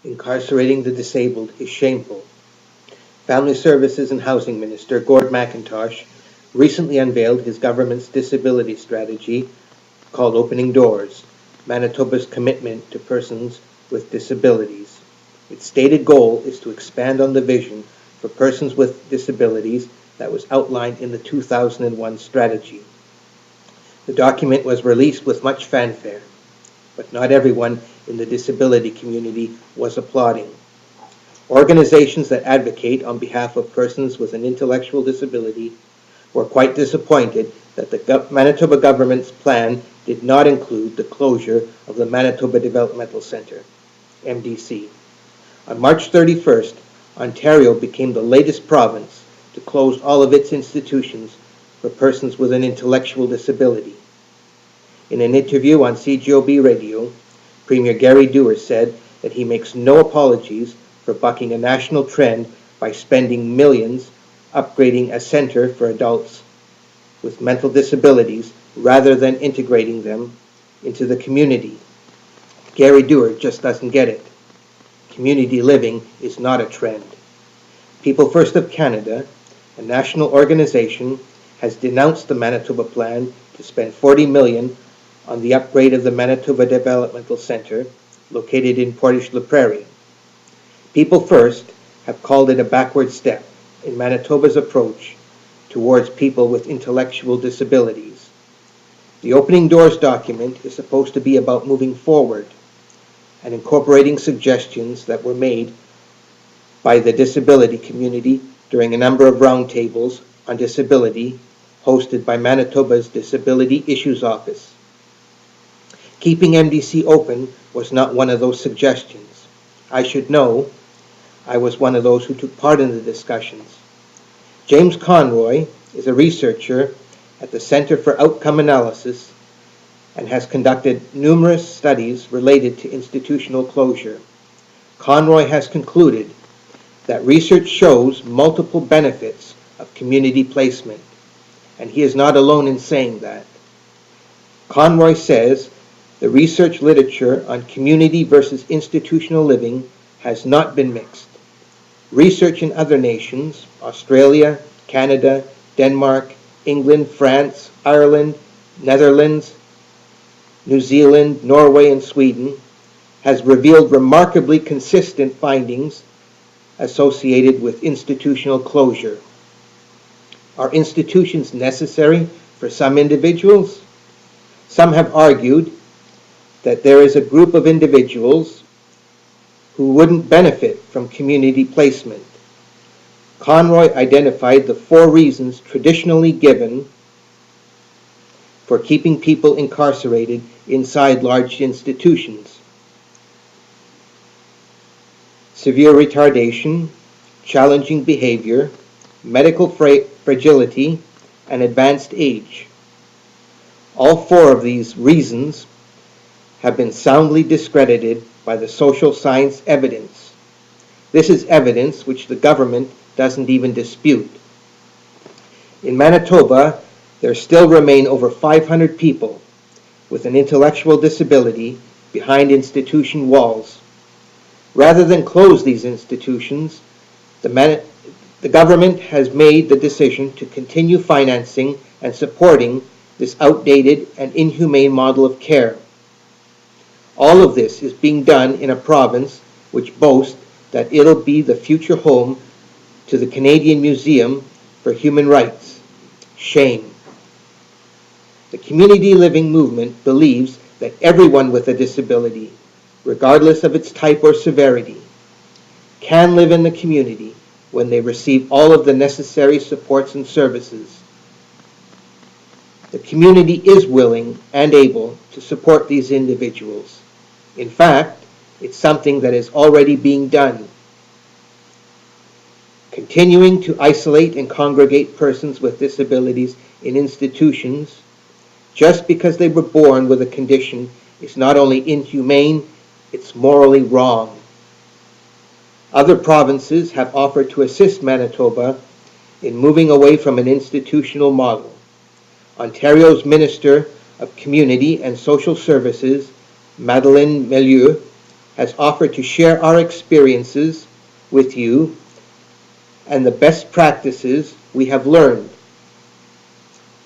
Incarcerating the disabled is shameful. Family Services and Housing Minister Gord Mackintosh recently unveiled his government's disability strategy called Opening Doors, Manitoba's commitment to persons with disabilities. Its stated goal is to expand on the vision for persons with disabilities that was outlined in the 2001 strategy. The document was released with much fanfare, but not everyone in the disability community was applauding. Organizations that advocate on behalf of persons with an intellectual disability were quite disappointed that the Manitoba government's plan did not include the closure of the Manitoba Developmental Centre, MDC. On March 31st, Ontario became the latest province to close all of its institutions for persons with an intellectual disability. In an interview on CJOB radio, Premier Gary Dewar said that he makes no apologies for bucking a national trend by spending millions upgrading a centre for adults with mental disabilities rather than integrating them into the community. Gary Dewar just doesn't get it. Community living is not a trend. People First of Canada, a national organization, has denounced the Manitoba plan to spend $40 million on the upgrade of the Manitoba Developmental Centre located in Portage-la Prairie. People First have called it a backward step in Manitoba's approach towards people with intellectual disabilities. The Opening Doors document is supposed to be about moving forward and incorporating suggestions that were made by the disability community during a number of roundtables on disability hosted by Manitoba's Disability Issues Office. Keeping MDC open was not one of those suggestions. I should know. I was one of those who took part in the discussions. James Conroy is a researcher at the Centre for Outcome Analysis and has conducted numerous studies related to institutional closure. Conroy has concluded that research shows multiple benefits of community placement, and he is not alone in saying that. Conroy says the research literature on community versus institutional living has not been mixed. Research in other nations, Australia, Canada, Denmark, England, France, Ireland, Netherlands, New Zealand, Norway, and Sweden, has revealed remarkably consistent findings associated with institutional closure. Are institutions necessary for some individuals? Some have argued that there is a group of individuals who wouldn't benefit from community placement. Conroy identified the 4 reasons traditionally given for keeping people incarcerated inside large institutions: severe retardation, challenging behavior, medical fragility, and advanced age. All 4 of these reasons have been soundly discredited by the social science evidence. This is evidence which the government doesn't even dispute. In Manitoba, there still remain over 500 people with an intellectual disability behind institution walls. Rather than close these institutions, the government has made the decision to continue financing and supporting this outdated and inhumane model of care. All of this is being done in a province which boasts that it'll be the future home to the Canadian Museum for Human Rights. Shame. The community living movement believes that everyone with a disability, regardless of its type or severity, can live in the community when they receive all of the necessary supports and services. The community is willing and able to support these individuals. In fact, it's something that is already being done. Continuing to isolate and congregate persons with disabilities in institutions just because they were born with a condition is not only inhumane, it's morally wrong. Other provinces have offered to assist Manitoba in moving away from an institutional model. Ontario's Minister of Community and Social Services, Madeleine Melieu, has offered to share our experiences with you and the best practices we have learned.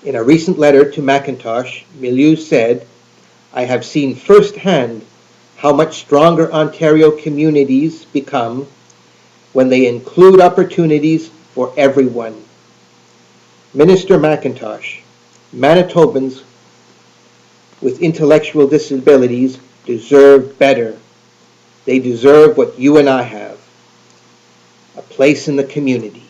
In a recent letter to Mackintosh, Milieu said, "I have seen firsthand how much stronger Ontario communities become when they include opportunities for everyone." Minister Mackintosh, Manitobans with intellectual disabilities deserve better. They deserve what you and I have, a place in the community.